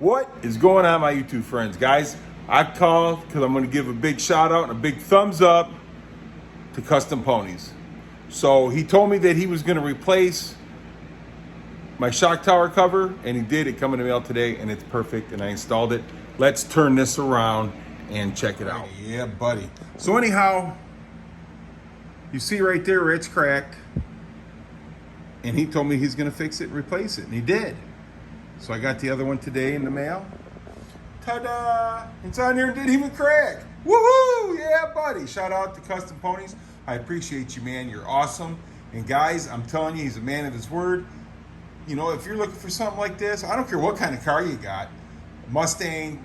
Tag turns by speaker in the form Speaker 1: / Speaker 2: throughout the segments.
Speaker 1: What is going on, my YouTube friends? Guys, I called because I'm going to give a big shout out and a big thumbs up to Custom Ponies. So he told me that he was going to replace my shock tower cover, and he did. It come in the mail today, and it's perfect, and I installed it. Let's turn this around and check it out. Yeah, buddy. So anyhow, you see right there where it's cracked, and he told me he's going to fix it and replace it, and he did. So I got the other one today in the mail. Ta-da! It's on there and didn't even crack. Woohoo! Yeah, buddy. Shout out to Custom Ponies. I appreciate you, man. You're awesome. And guys, I'm telling you, he's a man of his word. You know, if you're looking for something like this, I don't care what kind of car you got, Mustang,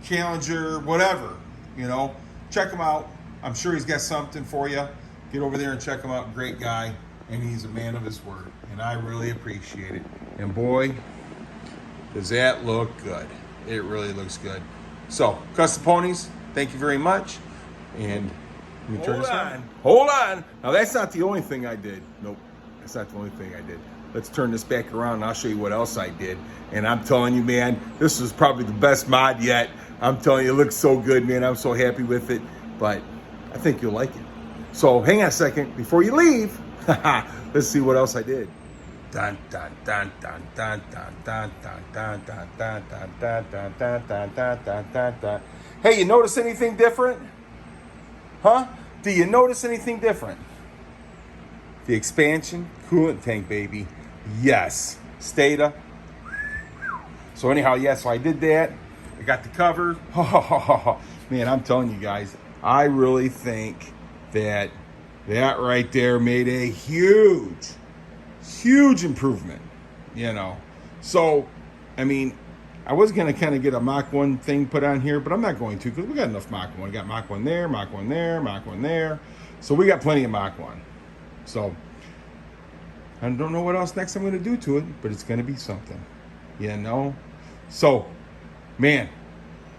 Speaker 1: Challenger, whatever, you know, check him out. I'm sure he's got something for you. Get over there and check him out. Great guy. And he's a man of his word. And I really appreciate it. And boy, does that look good. It really looks good. So, Custom Ponies, thank you very much. And let me turn this on. Hold on. Now, that's not the only thing I did. Nope. That's not the only thing I did. Let's turn this back around and I'll show you what else I did. And I'm telling you, man, this is probably the best mod yet. I'm telling you, it looks so good, man. I'm so happy with it. But I think you'll like it. So, hang on a second. Before you leave, let's see what else I did. Dun, dun, dun, dun, dun, dun, dun, dun, dun, dun, dun, dun, dun, dun, dun, dun, dun, dun, dun, dun. Hey, you notice anything different? Huh? Do you notice anything different? The expansion coolant tank, baby. Yes. Stata. So anyhow, yes, so I did that. I got the cover. Man, I'm telling you guys, I really think that right there made a huge improvement, you know. So, I mean, I was going to kind of get a Mach 1 thing put on here, but I'm not going to because we got enough Mach 1. We got Mach 1 there, Mach 1 there, Mach 1 there. So we got plenty of Mach 1. So, I don't know what else next I'm going to do to it, but it's going to be something, you know. So, man,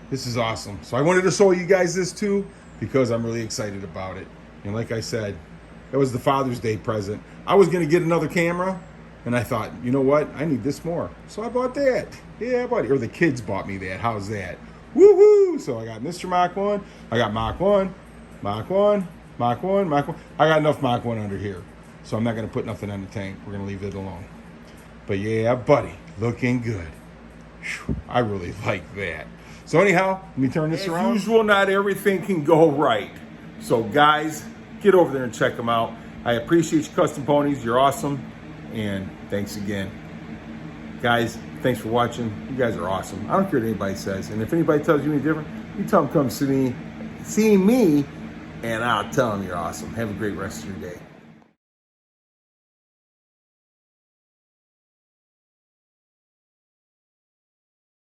Speaker 1: this is awesome. So I wanted to show you guys this too because I'm really excited about it. And like I said, it was the Father's Day present. I was going to get another camera, and I thought, you know what? I need this more. So I bought that. Yeah, buddy. Or the kids bought me that. How's that? Woohoo! So I got Mr. Mach 1. I got Mach 1, Mach 1, Mach 1, Mach 1. I got enough Mach 1 under here. So I'm not going to put nothing on the tank. We're going to leave it alone. But yeah, buddy. Looking good. Whew, I really like that. So anyhow, let me turn this around. As usual, not everything can go right. So guys, get over there and check them out. I appreciate you, Custom Ponies. You're awesome. And thanks again. Guys, thanks for watching. You guys are awesome. I don't care what anybody says. And if anybody tells you any different, you tell them come see me, and I'll tell them you're awesome. Have a great rest of your day.